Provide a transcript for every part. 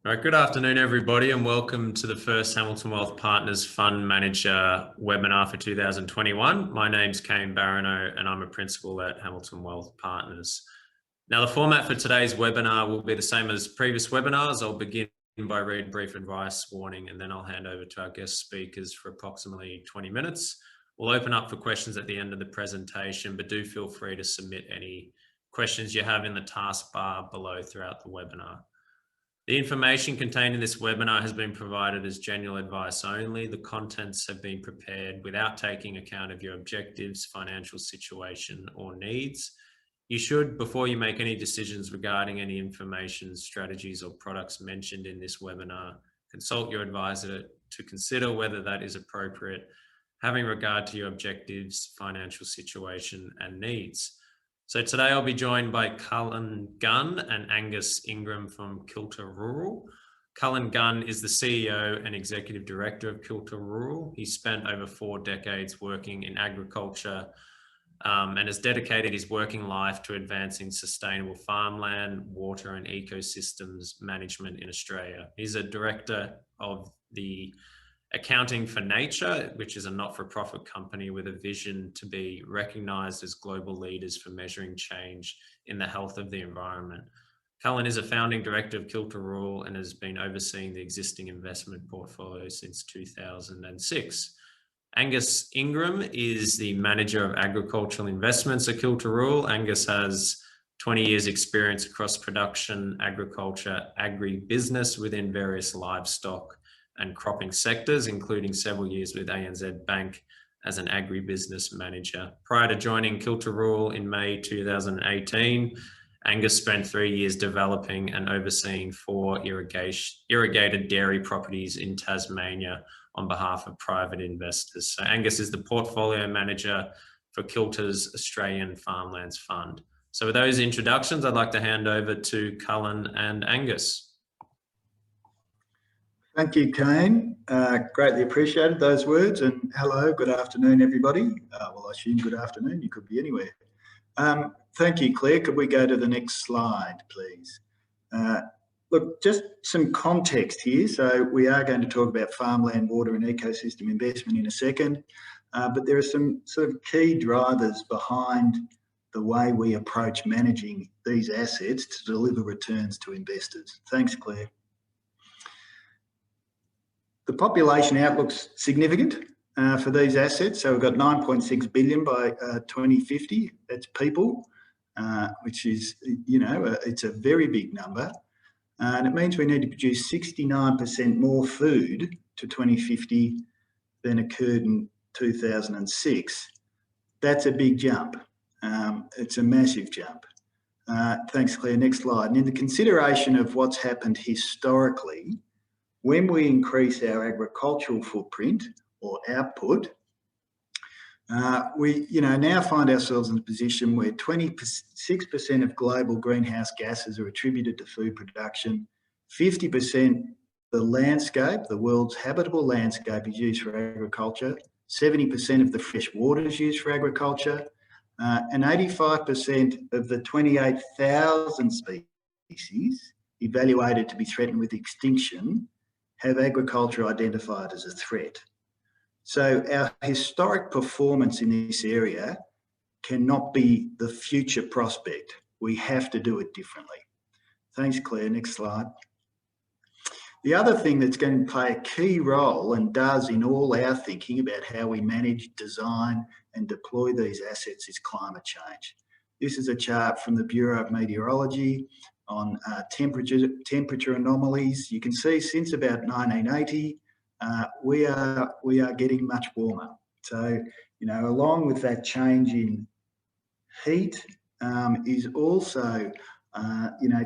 All right, good afternoon, everybody, and welcome to the first Hamilton Wealth Partners Fund Manager webinar for 2021. My name's Kane Barano, and I'm a principal at Hamilton Wealth Partners. Now, the format for today's webinar will be the same as previous webinars. I'll begin by reading a brief advice warning, and then I'll hand over to our guest speakers for approximately 20 minutes. We'll open up for questions at the end of the presentation, but do feel free to submit any questions you have in the taskbar below throughout the webinar. The information contained in this webinar has been provided as general advice only. The contents have been prepared without taking account of your objectives, financial situation, or needs. You should, before you make any decisions regarding any information, strategies, or products mentioned in this webinar, consult your advisor to consider whether that is appropriate, having regard to your objectives, financial situation, and needs. So today I'll be joined by Cullen, Gunn and Angus Ingram from Kilter Rural. Cullen Gunn is the CEO and Executive Director of Kilter Rural. He spent over 4 decades working in agriculture and has dedicated his working life to advancing sustainable farmland, water and ecosystems management in Australia. He's a director of the Accounting for Nature, which is a not-for-profit company with a vision to be recognised as global leaders for measuring change in the health of the environment. Colin is a founding director of Kilter Rural and has been overseeing the existing investment portfolio since 2006. Angus Ingram is the manager of agricultural investments at Kilter Rural. Angus has 20 years experience across production, agriculture, agribusiness within various livestock and cropping sectors, including several years with ANZ Bank as an Agribusiness Manager. Prior to joining Kilter Rural in May 2018, Angus spent 3 years developing and overseeing 4 irrigated dairy properties in Tasmania on behalf of private investors. So Angus is the portfolio manager for Kilter's Australian Farmlands Fund. So with those introductions, I'd like to hand over to Cullen and Angus. Thank you, Kane. Greatly appreciated those words, and hello, good afternoon, everybody. Well, I assume good afternoon, you could be anywhere. Thank you, Claire. Could we go to the next slide, please? Look, just some context here. So we are going to talk about farmland, water and ecosystem investment in a second, but there are some sort of key drivers behind the way we approach managing these assets to deliver returns to investors. Thanks, Claire. The population outlook's significant for these assets. So we've got 9.6 billion by 2050. That's people, which is, it's a very big number. And it means we need to produce 69% more food to 2050 than occurred in 2006. That's a big jump. It's a massive jump. Thanks, Claire. Next slide. And in the consideration of what's happened historically, when we increase our agricultural footprint or output, we now find ourselves in a position where 26% of global greenhouse gases are attributed to food production, 50% the landscape, the world's habitable landscape, is used for agriculture, 70% of the fresh water is used for agriculture, and 85% of the 28,000 species evaluated to be threatened with extinction have agriculture identified as a threat. So our historic performance in this area cannot be the future prospect. We have to do it differently. Thanks, Claire. Next slide. The other thing that's going to play a key role and does in all our thinking about how we manage, design and deploy these assets is climate change. This is a chart from the Bureau of Meteorology on temperature anomalies. You can see since about 1980, we are getting much warmer. So, along with that change in heat is also,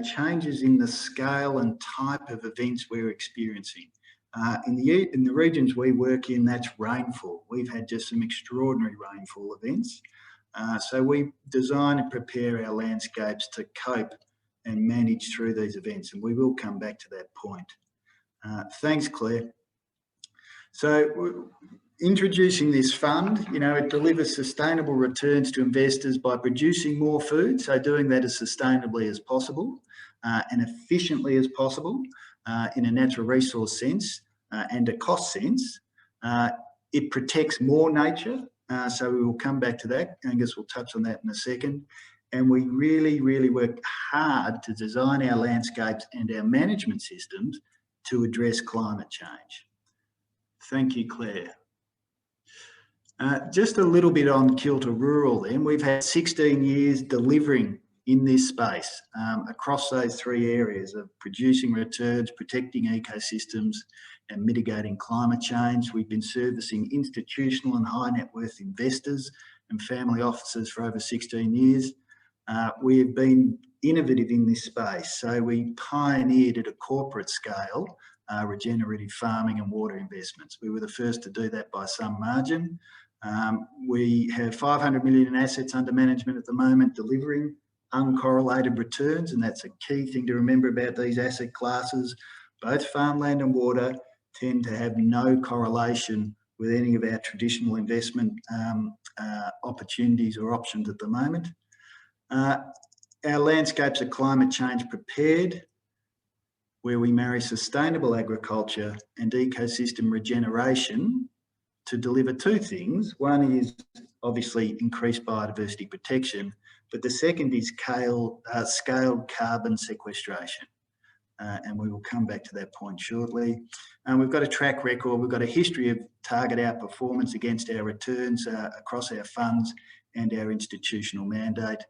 changes in the scale and type of events we're experiencing. In the regions we work in, that's rainfall. We've had just some extraordinary rainfall events. So we design and prepare our landscapes to cope and manage through these events, and we will come back to that point. Thanks, Claire. So introducing this fund, it delivers sustainable returns to investors by producing more food, so doing that as sustainably as possible and efficiently as possible, in a natural resource sense and a cost sense. It protects more nature, so we will come back to that. Angus will touch on that in a second. And we really, really work hard to design our landscapes and our management systems to address climate change. Thank you, Claire. Just a little bit on Kilter Rural then. We've had 16 years delivering in this space across those three areas of producing returns, protecting ecosystems and mitigating climate change. We've been servicing institutional and high net worth investors and family offices for over 16 years. We have been innovative in this space. So we pioneered at a corporate scale regenerative farming and water investments. We were the first to do that by some margin. We have 500 million in assets under management at the moment, delivering uncorrelated returns, and that's a key thing to remember about these asset classes. Both farmland and water tend to have no correlation with any of our traditional investment opportunities or options at the moment. Our landscapes are climate change prepared, where we marry sustainable agriculture and ecosystem regeneration to deliver two things. One is obviously increased biodiversity protection, but the second is scaled carbon sequestration. And we will come back to that point shortly. We've got a track record, we've got a history of target outperformance against our returns across our funds and our institutional mandate.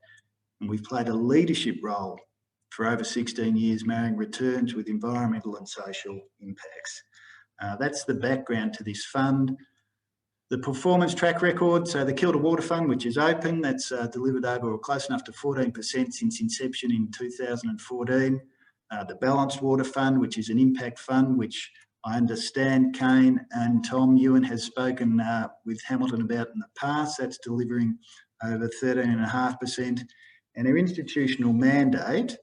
And we've played a leadership role for over 16 years, marrying returns with environmental and social impacts. That's the background to this fund. The performance track record, so the Kilter Water Fund, which is open, that's delivered over or close enough to 14% since inception in 2014. The Balanced Water Fund, which is an impact fund, which I understand Kane and Tom Ewan has spoken with Hamilton about in the past. That's delivering over 13.5%. And our institutional mandate,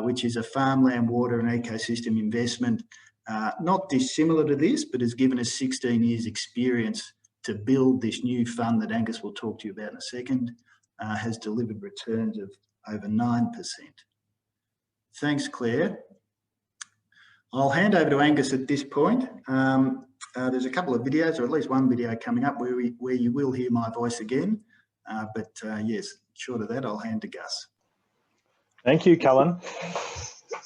which is a farmland, water and ecosystem investment, not dissimilar to this, but has given us 16 years experience to build this new fund that Angus will talk to you about in a second, has delivered returns of over 9%. Thanks, Claire. I'll hand over to Angus at this point. There's a couple of videos, or at least one video coming up where you will hear my voice again. Yes, short of that, I'll hand to Gus. Thank you, Cullen.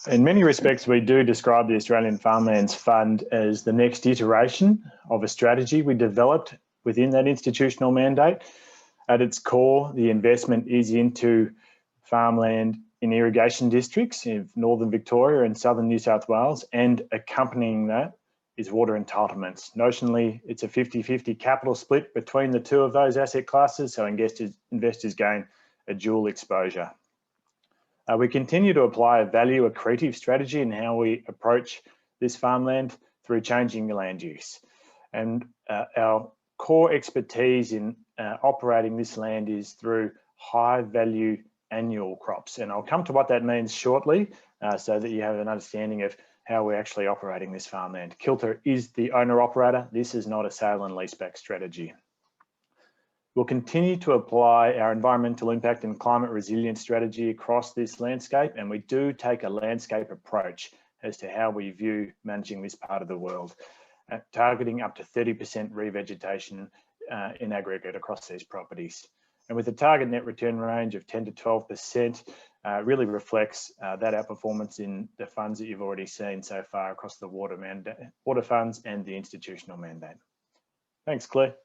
In many respects, we do describe the Australian Farmlands Fund as the next iteration of a strategy we developed within that institutional mandate. At its core, the investment is into farmland in irrigation districts in northern Victoria and southern New South Wales, and accompanying that is water entitlements. Notionally, it's a 50-50 capital split between the two of those asset classes, so investors gain a dual exposure. We continue to apply a value accretive strategy in how we approach this farmland through changing land use. And our core expertise in operating this land is through high value annual crops. And I'll come to what that means shortly so that you have an understanding of how we're actually operating this farmland. Kilter is the owner operator. This is not a sale and leaseback strategy. We'll continue to apply our environmental impact and climate resilience strategy across this landscape, and we do take a landscape approach as to how we view managing this part of the world, targeting up to 30% revegetation in aggregate across these properties. And with a target net return range of 10 to 12%, really reflects that outperformance in the funds that you've already seen so far across the water funds and the institutional mandate. Thanks, Claire.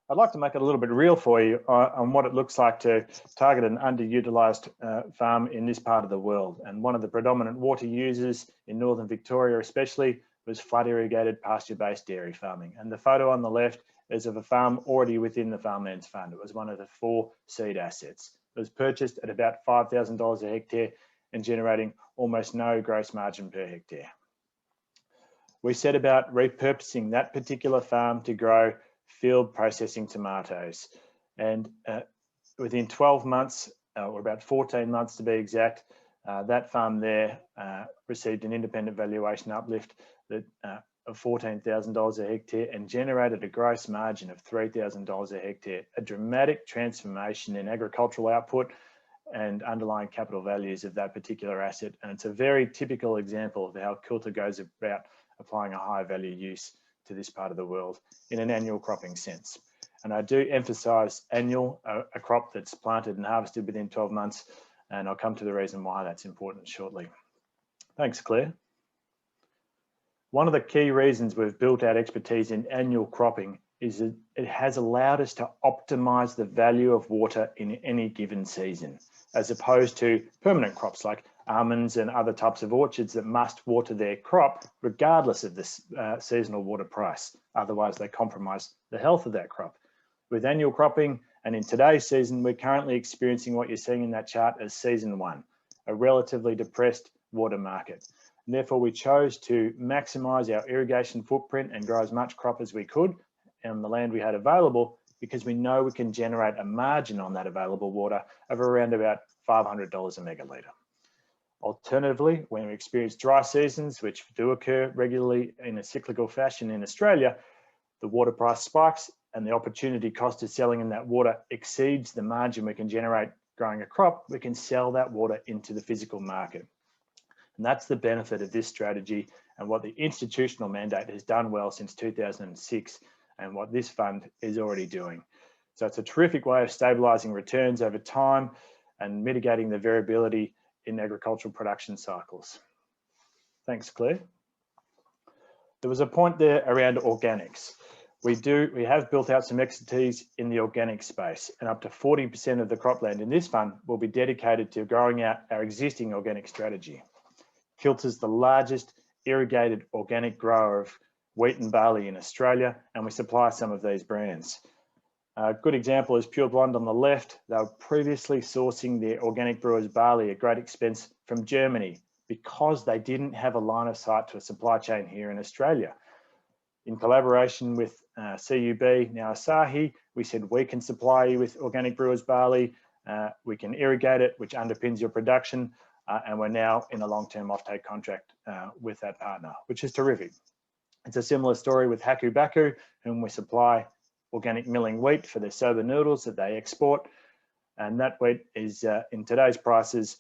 I'd like to make it a little bit real for you on what it looks like to target an underutilised farm in this part of the world. And one of the predominant water users in northern Victoria especially was flood irrigated pasture-based dairy farming. And the photo on the left is of a farm already within the Farmlands Fund. It was one of the 4 seed assets. It was purchased at about $5,000 a hectare and generating almost no gross margin per hectare. We set about repurposing that particular farm to grow field processing tomatoes. And within 12 months, or about 14 months to be exact, that farm there received an independent valuation uplift of $14,000 a hectare and generated a gross margin of $3,000 a hectare, a dramatic transformation in agricultural output and underlying capital values of that particular asset. And it's a very typical example of how Kilter goes about applying a high value use to this part of the world in an annual cropping sense. And I do emphasize annual, a crop that's planted and harvested within 12 months. And I'll come to the reason why that's important shortly. Thanks, Claire. One of the key reasons we've built out expertise in annual cropping is that it has allowed us to optimize the value of water in any given season, as opposed to permanent crops like almonds and other types of orchards that must water their crop regardless of the seasonal water price. Otherwise, they compromise the health of that crop. With annual cropping, and in today's season, we're currently experiencing what you're seeing in that chart as season one, a relatively depressed water market. And therefore, we chose to maximize our irrigation footprint and grow as much crop as we could on the land we had available, because we know we can generate a margin on that available water of around about $500 a megalitre. Alternatively, when we experience dry seasons, which do occur regularly in a cyclical fashion in Australia, the water price spikes and the opportunity cost of selling in that water exceeds the margin we can generate growing a crop. We can sell that water into the physical market. And that's the benefit of this strategy and what the institutional mandate has done well since 2006 and what this fund is already doing. So it's a terrific way of stabilising returns over time and mitigating the variability in agricultural production cycles. Thanks, Claire. There was a point there around organics. We have built out some expertise in the organic space, and up to 40% of the cropland in this fund will be dedicated to growing out our existing organic strategy. Kilter's the largest irrigated organic grower of wheat and barley in Australia, and we supply some of these brands. A good example is Pure Blonde on the left. They were previously sourcing their organic brewers barley at great expense from Germany because they didn't have a line of sight to a supply chain here in Australia. In collaboration with CUB, now Asahi, we said we can supply you with organic brewers barley, we can irrigate it, which underpins your production, and we're now in a long-term offtake contract with that partner, which is terrific. It's a similar story with Haku Baku, whom we supply organic milling wheat for their soba noodles that they export. And that wheat is, in today's prices,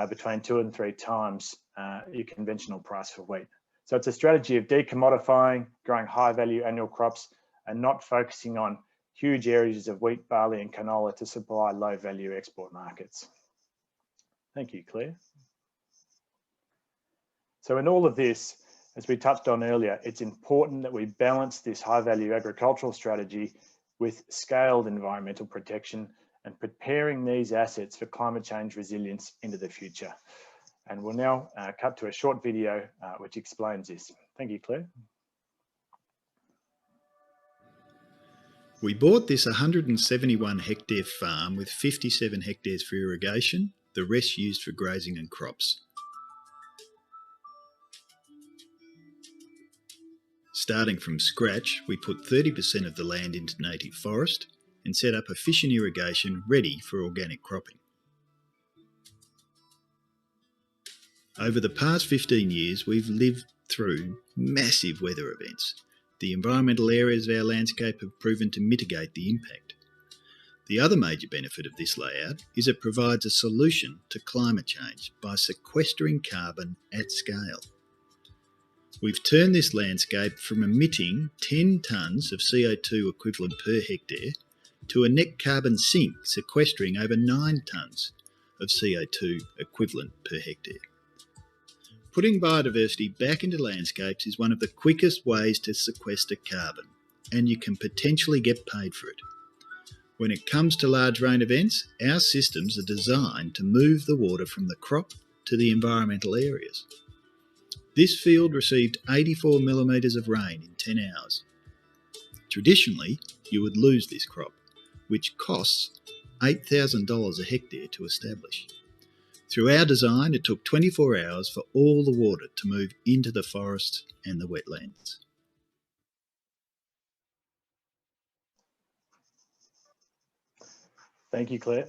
between 2 and 3 times your conventional price for wheat. So it's a strategy of decommodifying, growing high value annual crops, and not focusing on huge areas of wheat, barley, and canola to supply low value export markets. Thank you, Claire. So in all of this, as we touched on earlier, it's important that we balance this high value agricultural strategy with scaled environmental protection and preparing these assets for climate change resilience into the future. And we'll now cut to a short video which explains this. Thank you, Claire. We bought this 171 hectare farm with 57 hectares for irrigation, the rest used for grazing and crops. Starting from scratch, we put 30% of the land into native forest and set up efficient irrigation ready for organic cropping. Over the past 15 years, we've lived through massive weather events. The environmental areas of our landscape have proven to mitigate the impact. The other major benefit of this layout is it provides a solution to climate change by sequestering carbon at scale. We've turned this landscape from emitting 10 tonnes of CO2 equivalent per hectare to a net carbon sink sequestering over 9 tonnes of CO2 equivalent per hectare. Putting biodiversity back into landscapes is one of the quickest ways to sequester carbon, and you can potentially get paid for it. When it comes to large rain events, our systems are designed to move the water from the crop to the environmental areas. This field received 84 millimetres of rain in 10 hours. Traditionally, you would lose this crop, which costs $8,000 a hectare to establish. Through our design, it took 24 hours for all the water to move into the forests and the wetlands. Thank you, Claire.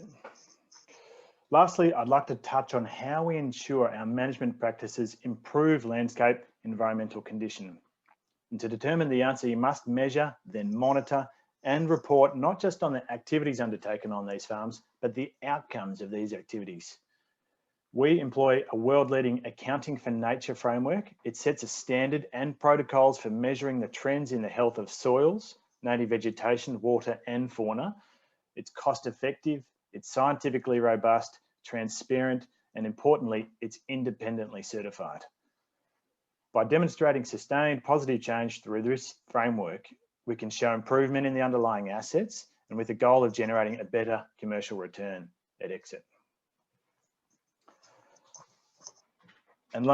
Lastly, I'd like to touch on how we ensure our management practices improve landscape environmental condition. And to determine the answer, you must measure, then monitor and report not just on the activities undertaken on these farms, but the outcomes of these activities. We employ a world-leading accounting for nature framework. It sets a standard and protocols for measuring the trends in the health of soils, native vegetation, water and fauna. It's cost-effective, it's scientifically robust, transparent, and importantly, it's independently certified. By demonstrating sustained positive change through this framework, we can show improvement in the underlying assets and with the goal of generating a better commercial return at exit. And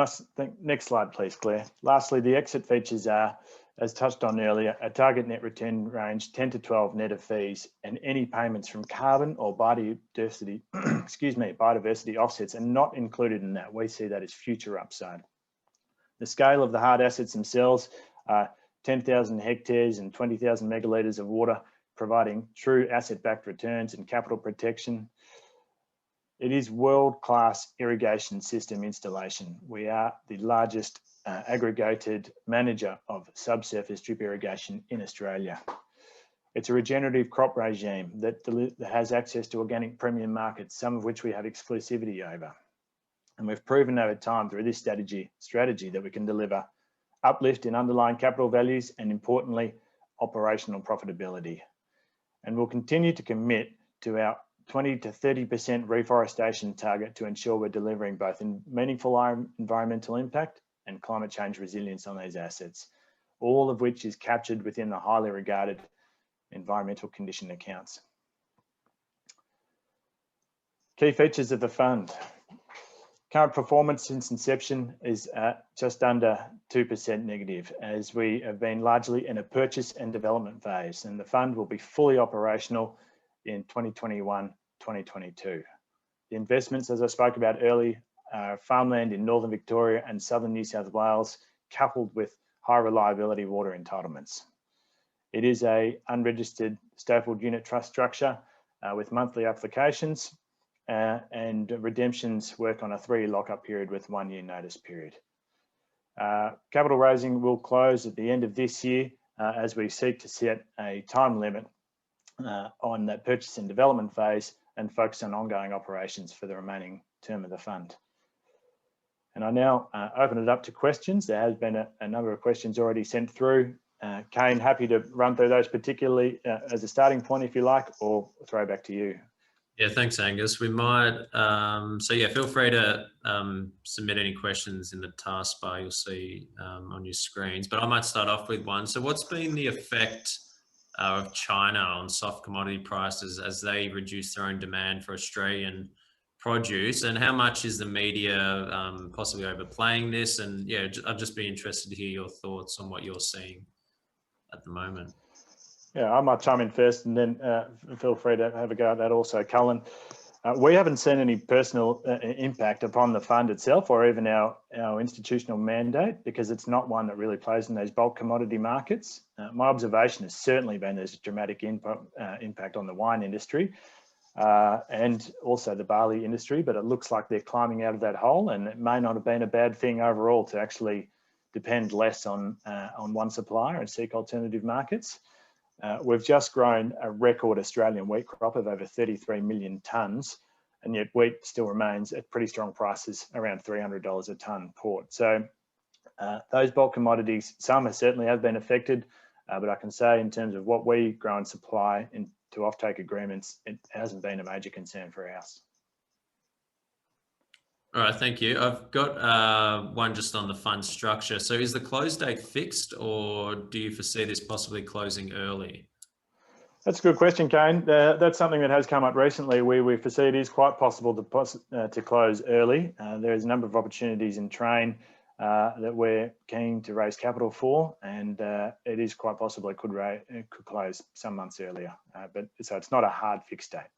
next slide, please, Claire. Lastly, the exit features are, as touched on earlier, a target net return range 10 to 12 net of fees, and any payments from carbon or biodiversity, biodiversity offsets are not included in that. We see that as future upside. The scale of the hard assets themselves are 10,000 hectares and 20,000 megalitres of water, providing true asset-backed returns and capital protection. It is world-class irrigation system installation. We are the largest aggregated manager of subsurface drip irrigation in Australia. It's a regenerative crop regime that has access to organic premium markets, some of which we have exclusivity over. And we've proven over time through this strategy that we can deliver uplift in underlying capital values and, importantly, operational profitability. And we'll continue to commit to our 20 to 30% reforestation target to ensure we're delivering both meaningful environmental impact and climate change resilience on these assets, all of which is captured within the highly regarded environmental condition accounts. Key features of the fund. Current performance since inception is just under 2% negative, as we have been largely in a purchase and development phase, and the fund will be fully operational in 2021-2022. The investments, as I spoke about earlier, are farmland in northern Victoria and southern New South Wales, coupled with high reliability water entitlements. It is a unregistered stapled unit trust structure with monthly applications, and redemptions work on a 3-year lockup period with 1-year notice period. Capital raising will close at the end of this year as we seek to set a time limit on that purchase and development phase and focus on ongoing operations for the remaining term of the fund. And I now open it up to questions. There has been a number of questions already sent through. Kane, happy to run through those particularly as a starting point if you like, or throw back to you. Yeah, thanks, Angus. We might, so yeah, feel free to submit any questions in the taskbar you'll see on your screens, but I might start off with one. So what's been the effect of China on soft commodity prices as they reduce their own demand for Australian produce, and how much is the media possibly overplaying this? And yeah, I'd just be interested to hear your thoughts on what you're seeing at the moment. Yeah, I might chime in first and then feel free to have a go at that also, Colin. We haven't seen any personal impact upon the fund itself or even our institutional mandate, because it's not one that really plays in those bulk commodity markets. My observation has certainly been there's a dramatic impact on the wine industry and also the barley industry, but it looks like they're climbing out of that hole, and it may not have been a bad thing overall to actually depend less on one supplier and seek alternative markets. We've just grown a record Australian wheat crop of over 33 million tonnes, and yet wheat still remains at pretty strong prices, around $300 a tonne port. So those bulk commodities, some certainly have been affected, but I can say in terms of what we grow and supply into offtake agreements, it hasn't been a major concern for us. All right, thank you. I've got one just on the fund structure. So is the close date fixed, or do you foresee this possibly closing early? That's a good question, Kane. That's something that has come up recently. We foresee it is quite possible to close early. There is a number of opportunities in train that we're keen to raise capital for, and it is quite possible it could close some months earlier. So it's not a hard fixed date.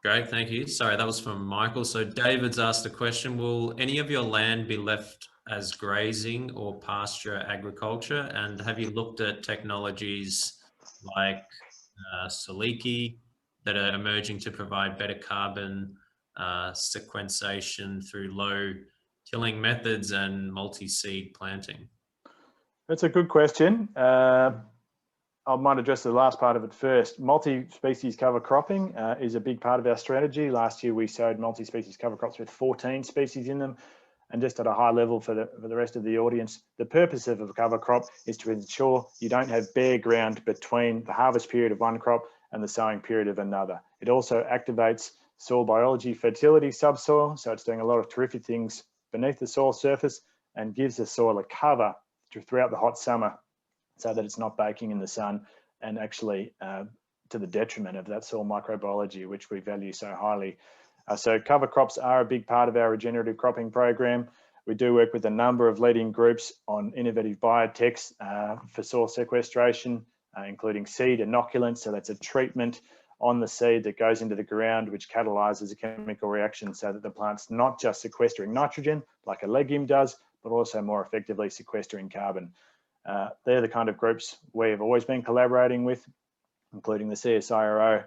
Great, thank you. Sorry, that was from Michael. So David's asked a question. Will any of your land be left as grazing or pasture agriculture? And have you looked at technologies like Saliki that are emerging to provide better carbon sequencing through low tilling methods and multi-seed planting? That's a good question. I might address the last part of it first. Multi-species cover cropping is a big part of our strategy. Last year we sowed multi-species cover crops with 14 species in them. And just at a high level for the rest of the audience, the purpose of a cover crop is to ensure you don't have bare ground between the harvest period of one crop and the sowing period of another. It also activates soil biology, fertility, subsoil, so it's doing a lot of terrific things beneath the soil surface and gives the soil a cover throughout the hot summer so that it's not baking in the sun and actually to the detriment of that soil microbiology, which we value so highly. So cover crops are a big part of our regenerative cropping program. We do work with a number of leading groups on innovative biotechs for soil sequestration, including seed inoculants. So that's a treatment on the seed that goes into the ground, which catalyzes a chemical reaction so that the plant's not just sequestering nitrogen like a legume does, but also more effectively sequestering carbon. They're the kind of groups we've always been collaborating with, including the CSIRO.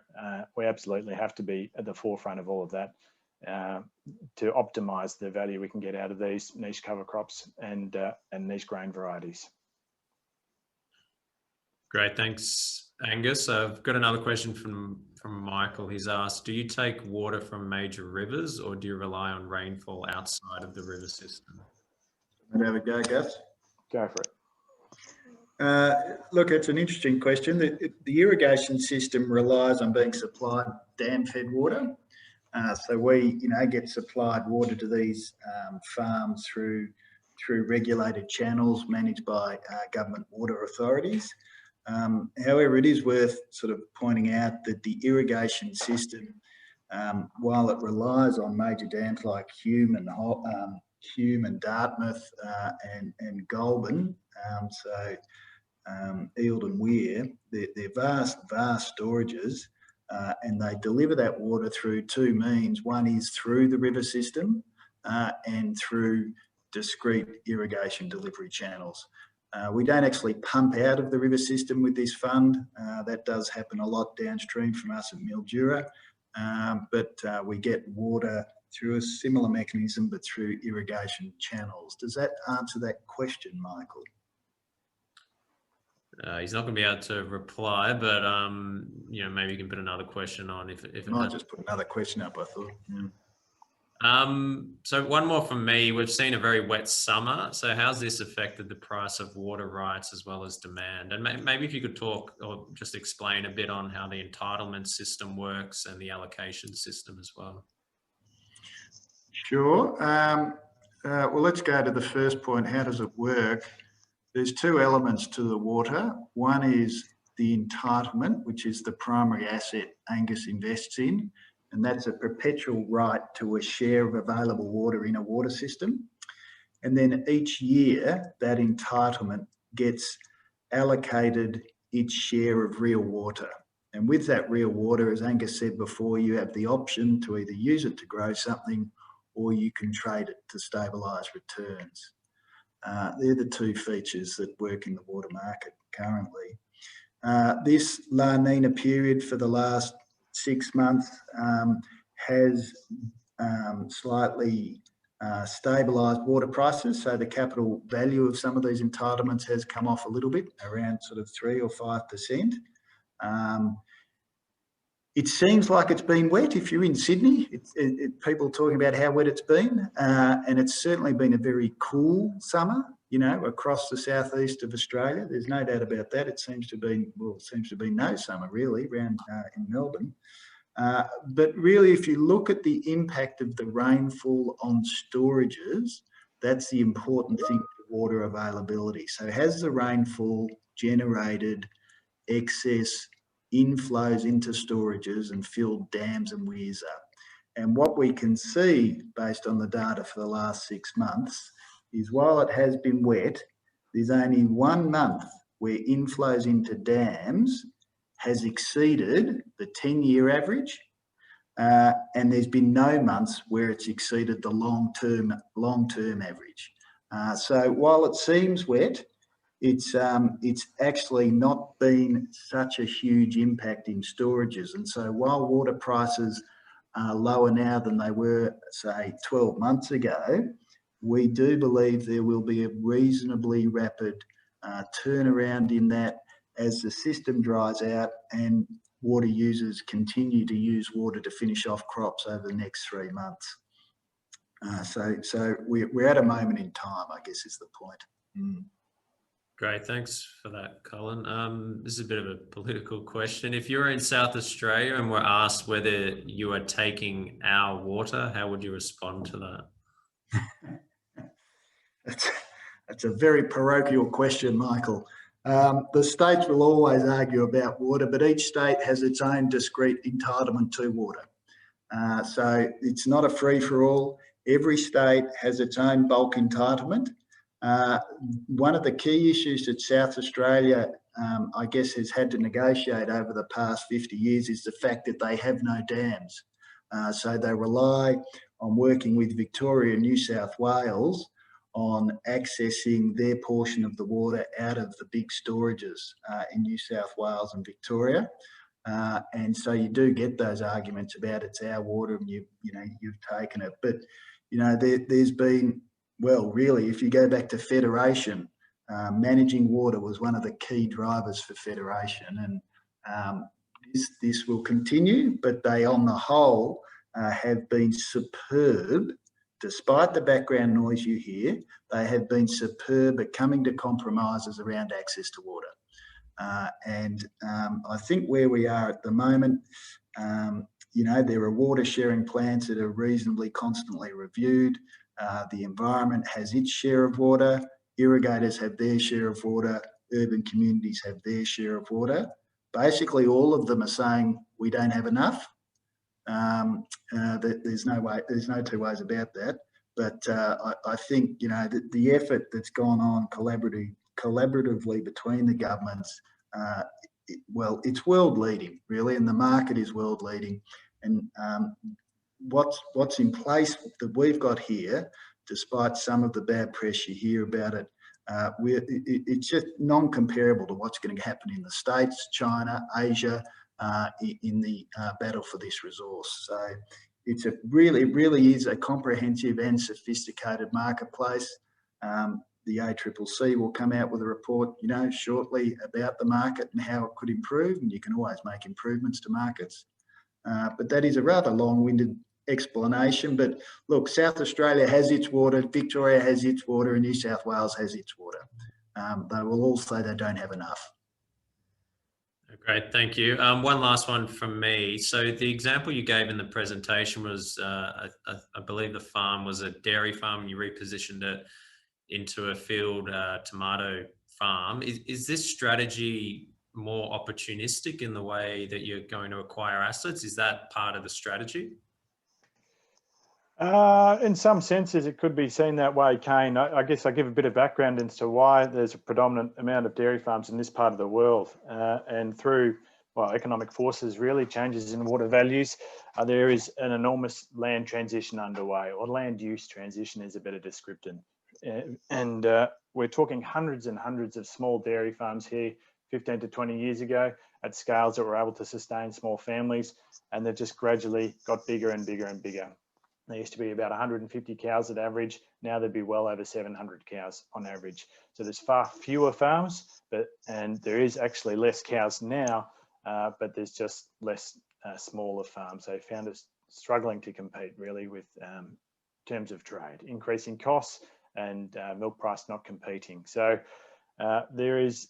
We absolutely have to be at the forefront of all of that to optimise the value we can get out of these niche cover crops and niche grain varieties. Great, thanks, Angus. I've got another question from Michael. He's asked, do you take water from major rivers or do you rely on rainfall outside of the river system? Have a go, Gus. Go for it. Look, it's an interesting question. The irrigation system relies on being supplied dam-fed water. So we, get supplied water to these farms through regulated channels managed by government water authorities. However, it is worth sort of pointing out that the irrigation system, while it relies on major dams like Hume and Dartmouth and Goulburn, Eald and Weir, they're vast storages, and they deliver that water through two means. One is through the river system and through discrete irrigation delivery channels. We don't actually pump out of the river system with this fund. That does happen a lot downstream from us at Mildura, but we get water through a similar mechanism, but through irrigation channels. Does that answer that question, Michael? He's not going to be able to reply, but maybe you can put another question on if it might just put another question up, I thought. So one more from me. We've seen a very wet summer. So how's this affected the price of water rights as well as demand? And maybe if you could talk or just explain a bit on how the entitlement system works and the allocation system as well. Sure. Well, let's go to the first point. How does it work? There's two elements to the water. One is the entitlement, which is the primary asset Angus invests in, and that's a perpetual right to a share of available water in a water system. And then each year, that entitlement gets allocated its share of real water. And with that real water, as Angus said before, you have the option to either use it to grow something or you can trade it to stabilise returns. They're the two features that work in the water market currently. This La Nina period for the last 6 months has slightly stabilised water prices. So the capital value of some of these entitlements has come off a little bit, around sort of 3 or 5%. It seems like it's been wet. If you're in Sydney, people talking about how wet it's been, and it's certainly been a very cool summer, across the southeast of Australia. There's no doubt about that. It seems to be no summer really around in Melbourne. But really, if you look at the impact of the rainfall on storages, that's the important thing for water availability. So has the rainfall generated excess inflows into storages and filled dams and weirs up? And what we can see based on the data for the last 6 months is while it has been wet, there's only 1 month where inflows into dams has exceeded the 10-year average, and there's been no months where it's exceeded the long-term average. So while it seems wet, it's actually not been such a huge impact in storages. And so while water prices are lower now than they were, say, 12 months ago, we do believe there will be a reasonably rapid turnaround in that as the system dries out and water users continue to use water to finish off crops over the next 3 months. So we're at a moment in time, I guess, is the point. Great, thanks for that, Colin. This is a bit of a political question. If you're in South Australia and were asked whether you are taking our water, how would you respond to that? That's a very parochial question, Michael. The states will always argue about water, but each state has its own discrete entitlement to water. So it's not a free-for-all. Every state has its own bulk entitlement. One of the key issues that South Australia, I guess, has had to negotiate over the past 50 years is the fact that they have no dams. So they rely on working with Victoria and New South Wales on accessing their portion of the water out of the big storages in New South Wales and Victoria. And so you do get those arguments about it's our water and you've taken it. But, there's been, well, really, if you go back to Federation, managing water was one of the key drivers for Federation. And this will continue, but they, on the whole, have been superb. Despite the background noise you hear, they have been superb at coming to compromises around access to water. And I think where we are at the moment, there are water sharing plans that are reasonably constantly reviewed. The environment has its share of water. Irrigators have their share of water. Urban communities have their share of water. Basically, all of them are saying we don't have enough. There's no two ways about that. But I think the effort that's gone on collaboratively between the governments, it's world leading really, and the market is world leading. And what's in place that we've got here, despite some of the bad press you hear about it, it's just non-comparable to what's going to happen in the States, China, Asia, in the battle for this resource. So it really is a comprehensive and sophisticated marketplace. The ACCC will come out with a report, shortly about the market and how it could improve, and you can always make improvements to markets. But that is a rather long-winded explanation. But look, South Australia has its water, Victoria has its water, and New South Wales has its water. They will all say they don't have enough. Great, thank you. One last one from me. So the example you gave in the presentation was, I believe the farm was a dairy farm, and you repositioned it into a field tomato farm. Is this strategy more opportunistic in the way that you're going to acquire assets? Is that part of the strategy? In some senses, it could be seen that way, Kane. I guess I give a bit of background as to why there's a predominant amount of dairy farms in this part of the world. And through economic forces, really, changes in water values, there is an enormous land transition underway, or land use transition is a better description. And we're talking hundreds and hundreds of small dairy farms here 15 to 20 years ago at scales that were able to sustain small families, and they've just gradually got bigger and bigger and bigger. There used to be about 150 cows at average. Now there'd be well over 700 cows on average. So there's far fewer farms, and there is actually less cows now, but there's just less smaller farms. They found us struggling to compete really with terms of trade, increasing costs and milk price not competing. So there is,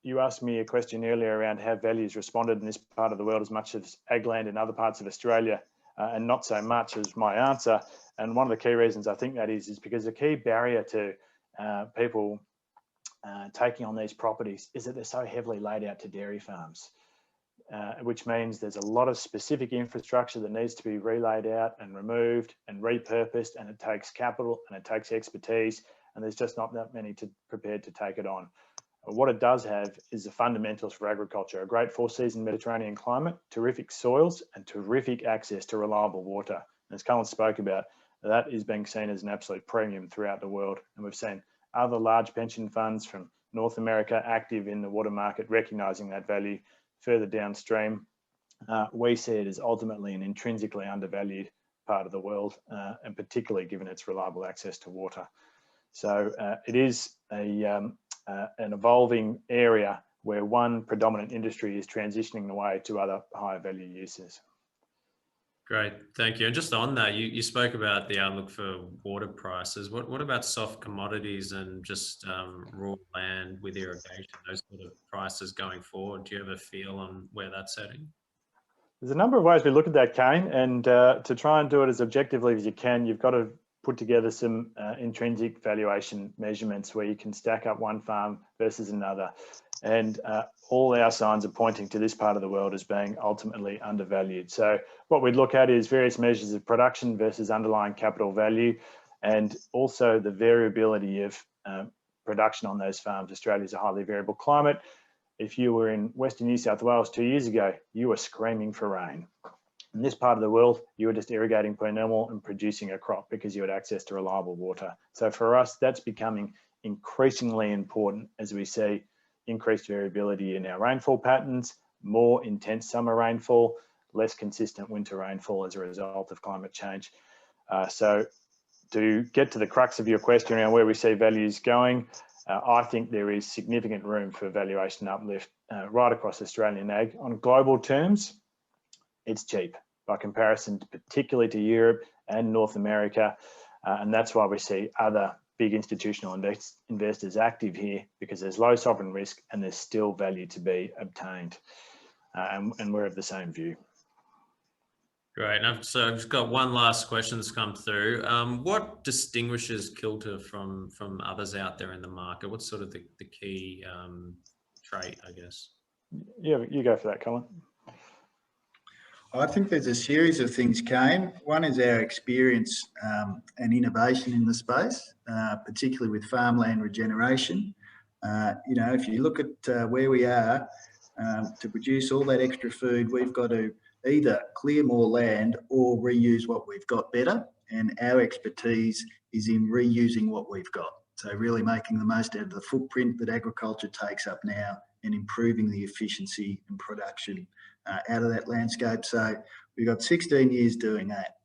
you asked me a question earlier around how values responded in this part of the world as much as ag land in other parts of Australia. And not so much as my answer. And one of the key reasons I think that is because the key barrier to people taking on these properties is that they're so heavily laid out to dairy farms, which means there's a lot of specific infrastructure that needs to be relayed out and removed and repurposed, and it takes capital and it takes expertise, and there's just not that many prepared to take it on. What it does have is the fundamentals for agriculture: a great four-season Mediterranean climate, terrific soils, and terrific access to reliable water. As Colin spoke about, that is being seen as an absolute premium throughout the world. And we've seen other large pension funds from North America active in the water market, recognising that value further downstream. We see it as ultimately an intrinsically undervalued part of the world, and particularly given its reliable access to water. So it is an evolving area where one predominant industry is transitioning away to other higher value uses. Great, thank you. And just on that, you spoke about the outlook for water prices. What about soft commodities and just raw land with irrigation, those sort of prices going forward? Do you have a feel on where that's heading? There's a number of ways we look at that, Kane, and to try and do it as objectively as you can, you've got to put together some intrinsic valuation measurements where you can stack up one farm versus another. And all our signs are pointing to this part of the world as being ultimately undervalued. So what we'd look at is various measures of production versus underlying capital value, and also the variability of production on those farms. Australia's a highly variable climate. If you were in Western New South Wales 2 years ago, you were screaming for rain. In this part of the world, you were just irrigating per normal and producing a crop because you had access to reliable water. So for us, that's becoming increasingly important as we see increased variability in our rainfall patterns, more intense summer rainfall, less consistent winter rainfall as a result of climate change. So to get to the crux of your question around where we see values going, I think there is significant room for valuation uplift right across Australian ag. On global terms, it's cheap by comparison, particularly to Europe and North America. And that's why we see other big institutional investors active here, because there's low sovereign risk and there's still value to be obtained. And we're of the same view. Great. And so I've just got one last question that's come through. What distinguishes Kilter from others out there in the market? What's sort of the key trait, I guess? Yeah, you go for that, Colin. I think there's a series of things, Kane. One is our experience and innovation in the space, particularly with farmland regeneration. If you look at where we are, to produce all that extra food, we've got to either clear more land or reuse what we've got better. And our expertise is in reusing what we've got. So really making the most out of the footprint that agriculture takes up now and improving the efficiency and production out of that landscape. So we've got 16 years doing that.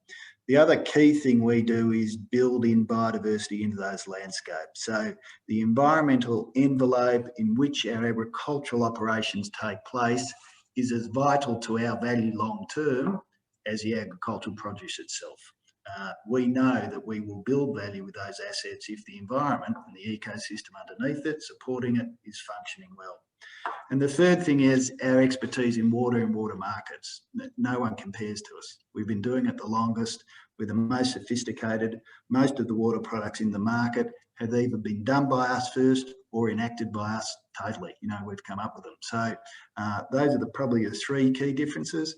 The other key thing we do is build in biodiversity into those landscapes. So the environmental envelope in which our agricultural operations take place is as vital to our value long term as the agricultural produce itself. We know that we will build value with those assets if the environment and the ecosystem underneath it, supporting it, is functioning well. And the third thing is our expertise in water and water markets. No one compares to us. We've been doing it the longest. We're the most sophisticated. Most of the water products in the market have either been done by us first or enacted by us totally. We've come up with them. So those are probably the three key differences.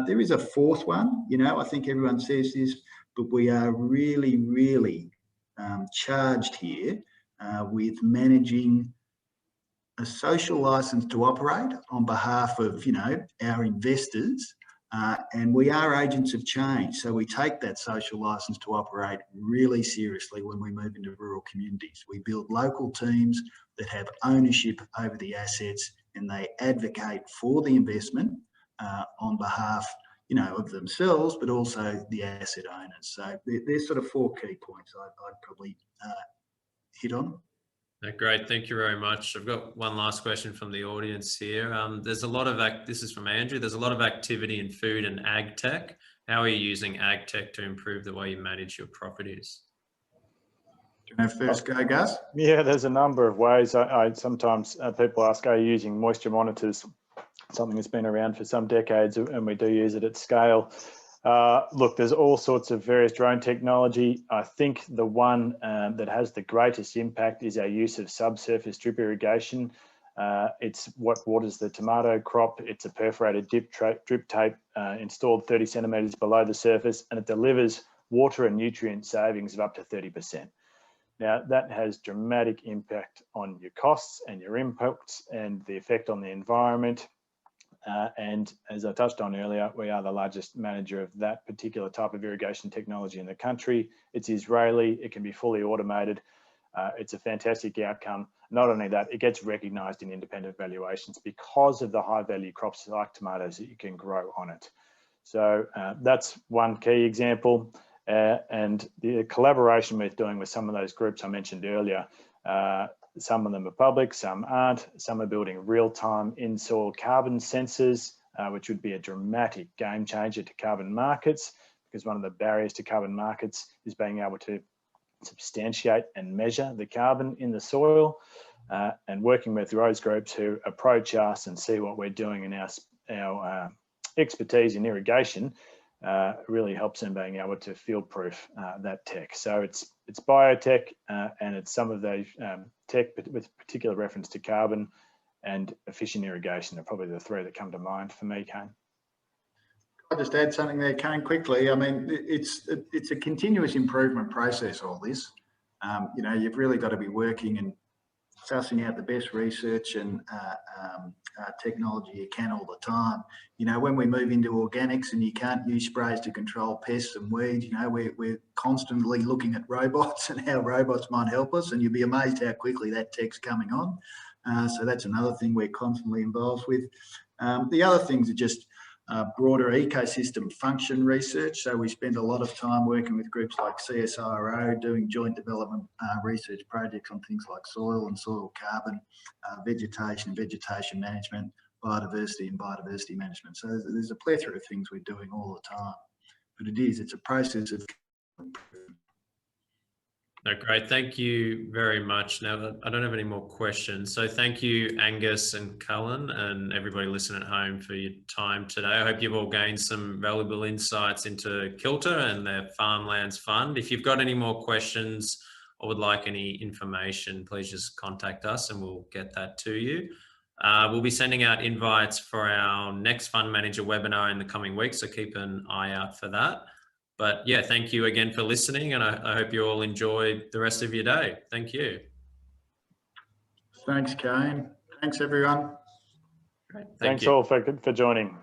There is a fourth one. I think everyone says this, but we are really, really charged here with managing a social license to operate on behalf of, our investors. And we are agents of change. So we take that social license to operate really seriously when we move into rural communities. We build local teams that have ownership over the assets, and they advocate for the investment on behalf, of themselves, but also the asset owners. So there's sort of four key points I'd probably hit on. Great, thank you very much. I've got one last question from the audience here. There's a lot of, this is from Andrew, there's a lot of activity in food and ag tech. How are you using ag tech to improve the way you manage your properties? Do you want to first go, Gus? Yeah, there's a number of ways. I sometimes people ask, are you using moisture monitors? Something that's been around for some decades, and we do use it at scale. Look, there's all sorts of various drone technology. I think the one that has the greatest impact is our use of subsurface drip irrigation. It's what waters the tomato crop. It's a perforated drip tape installed 30 centimetres below the surface, and it delivers water and nutrient savings of up to 30%. Now, that has dramatic impact on your costs and your inputs and the effect on the environment. And as I touched on earlier, we are the largest manager of that particular type of irrigation technology in the country. It's Israeli, it can be fully automated. It's a fantastic outcome. Not only that, it gets recognised in independent valuations because of the high value crops like tomatoes that you can grow on it. So that's one key example. And the collaboration we're doing with some of those groups I mentioned earlier, Some of them are public, some aren't. Some are building real-time in-soil carbon sensors, which would be a dramatic game changer to carbon markets, because one of the barriers to carbon markets is being able to substantiate and measure the carbon in the soil, and working with those groups who approach us and see what we're doing in our expertise in irrigation really helps in being able to field-proof that tech. So it's biotech and it's some of those tech with particular reference to carbon and efficient irrigation are probably the three that come to mind for me, Kane. I'll just add something there, Kane, quickly. I mean, it's a continuous improvement process, all this. You know, you've really got to be working and sussing out the best research and technology you can all the time. You know, when we move into organics and you can't use sprays to control pests and weeds, you know, we're constantly looking at robots and how robots might help us, and you'll be amazed how quickly that tech's coming on. So that's another thing we're constantly involved with. The other things are just broader ecosystem function research. So we spend a lot of time working with groups like CSIRO, doing joint development research projects on things like soil and soil carbon, vegetation management, biodiversity and biodiversity management. So there's a plethora of things we're doing all the time. But it's a process of improvement. No, great. Thank you very much. Now, I don't have any more questions. So thank you, Angus and Cullen, and everybody listening at home for your time today. I hope you've all gained some valuable insights into Kilter and their Farmlands Fund. If you've got any more questions or would like any information, please just contact us and we'll get that to you. We'll be sending out invites for our next Fund Manager webinar in the coming weeks, so keep an eye out for that. But yeah, thank you again for listening, and I hope you all enjoy the rest of your day. Thank you. Thanks, Kane. Thanks, everyone. Great. Thanks all for joining.